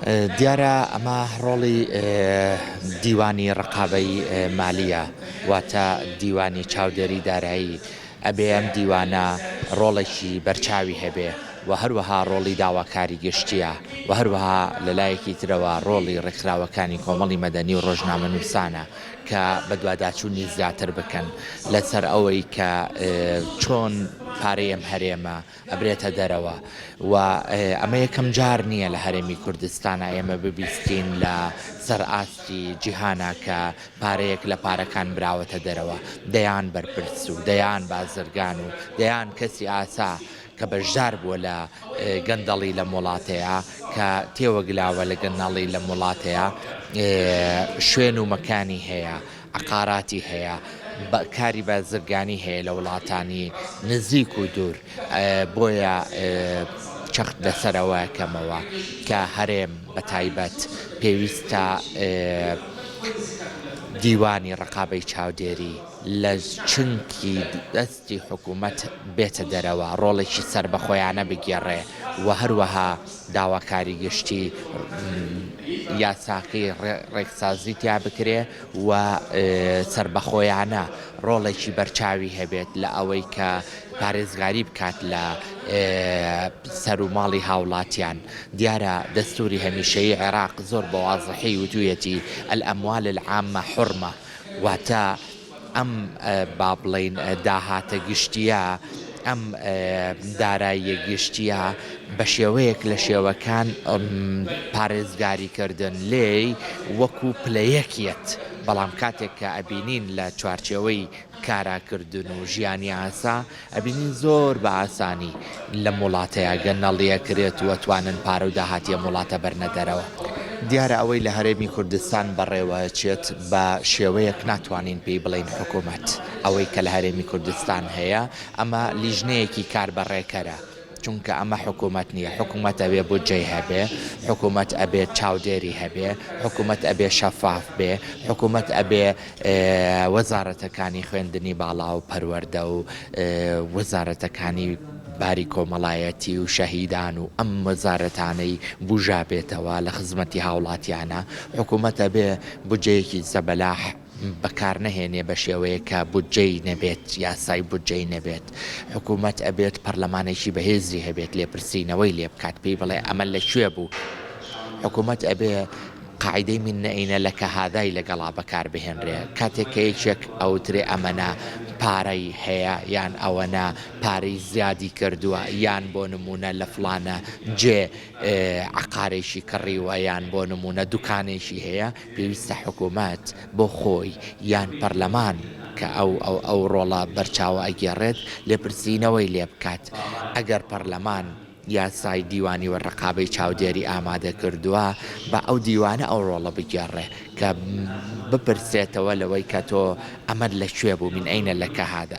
دیارە ئەمە ڕۆڵی دیوانی ڕقابەی مالیە واتە دیوانی چاودێری دارایی ئەبێ ئەم دیوانە ڕۆڵێکی بەرچاوی هەبێ و هەروەها ڕۆڵی داواکاری گشتیە و هەروەها لەلایەکی ترەوە ڕۆڵی ڕێکخراوەکانی کۆمەڵی مەدەنی و ڕۆژنامە نووسانە کە بە دوواداچوونی زیاتر بکەن لەسەر ئەوەی کە چۆن پارەی ئەم هەرێمە ئەبرێتە دەرەوە و ئەمە یەکەم جار نییە لە هەرێمی کوردستانە ئێمە ببیستین لە سەرئاستی جیهانە کە پارەیەک لە پارەکان براوەتە دەرەوە دەیان بەرپرس و دەیان بازرگان و دەیان کەسی ئاسا کە بەشدار بووە لە گەندەڵی لە وڵاتەیە کە تێوەگلاوە لە گەندەڵی لە وڵاتەیە شوێن و مەکانی هەیە عقاراتی هەیە کاری بازرگانی هەیە لە وڵاتانی نزیک و دوور بۆیە چەخت لەسەرەوە کەمەوە کە هەرێم بە تایبەت پێویستە دیوانی ڕقابەی چاودێری لە چنکی دەستی حکوومەت بێتە دەرەوە ڕۆڵێکی سربەخۆیانە بگێڕێ و هەروەها داواکاری گشتی یاساقی ڕێکسازی تیا بکرێ و سربەخۆیانە ڕۆڵێکی بەرچاوی هەبێت لە ئەوەی کە پارێزگاری بکات لە سەر و ماڵی هاوڵاتیان دیارە دەستوری هەمیشەیی عێراق زۆر بە وازەحی وتوویەتی ئەلئەموال العامە حورمە واتە ئەم با بڵێن داهاتە گشتیە ئەم داراییە گشتیە بە شێوەیەک لە شێوەکان پارێزگاریکردن لێی وەکو پلەیەکیەت بەڵام کاتێک کە ئەبینین لە چوارچێوەی کاراکردن و ژیانی ئاسا ئەبینین زۆر بە ئاسانی لە وڵاتەیە گەنەڵیە کرێت و توانن پارە و داهاتیە وڵاتە بەرنە دەرەوە دیارە ئەوەی لە هەرێمی کوردستان بەڕێوەچێت بە شێوەیەک ناتوانین پێی بڵین حکوومەت ئەوەی کە لە هەرێمی کوردستان هەیە ئەمە لیژنەیەکی کار بەڕێکەرە چونکە ئەمە حکوومەت نییە حکوومەت ئەبێ بودجەی هەبێ حکوومەت ئەبێت چاودێری هەبێ حکوومەت ئەبێ شەفاف بێ حکوومەت ئەبێ وەزارەتەکانی خوێندنی باڵا و پەروەردە و وەزارەتەکانی باری کۆمەڵایەتی و شەهیدان و ئەم وەزارەتانەی بوژا بێتەوە لە خزمەتی هاوڵاتیانە حکوومەت ئەبێ بودجەیەکی زەبەلاح بەکار نەهێنێ بە شێوەیە کە بودجەی نەبێت یاسای بودجەی نەبێت حکوومەت ئەبێت پەرلەمانێکی بەهێزی هەبێت لێپرسینەوەی لێ بکات پێی بڵێ ئەمە لەکوێ بوو حکوومەت ئەبێ قاعدەی من نەئینە لە کەهادای لەگەڵا بەکار بهێنرێ کاتێک کە یەکێک ئەوترێ ئەمەنا پارەی هەیە یان ئەوەنە پارەی زیادی کردووە یان بۆ نمونە لە فڵانە جێ عقارێکی کڕیوە یان بۆ نمونە دوکانێکی هەیە پێویستە حکوومەت بۆ خۆی یان پەرلەمان کە ئەو ڕۆڵە بەرچاوە ئەگێڕێت لێپرسینەوەی لێ بکات ئەگەر پەرلەمان یاسای دیوانی و ڕقابەی چاودێری ئامادە کردووە بە ئەو دیوانە ئەو ڕۆڵە بگێڕێ کە بپرسێتەوە لەوەی کە تۆ ئەمەد لەکوێ بوو من ئەینە لە کەهادا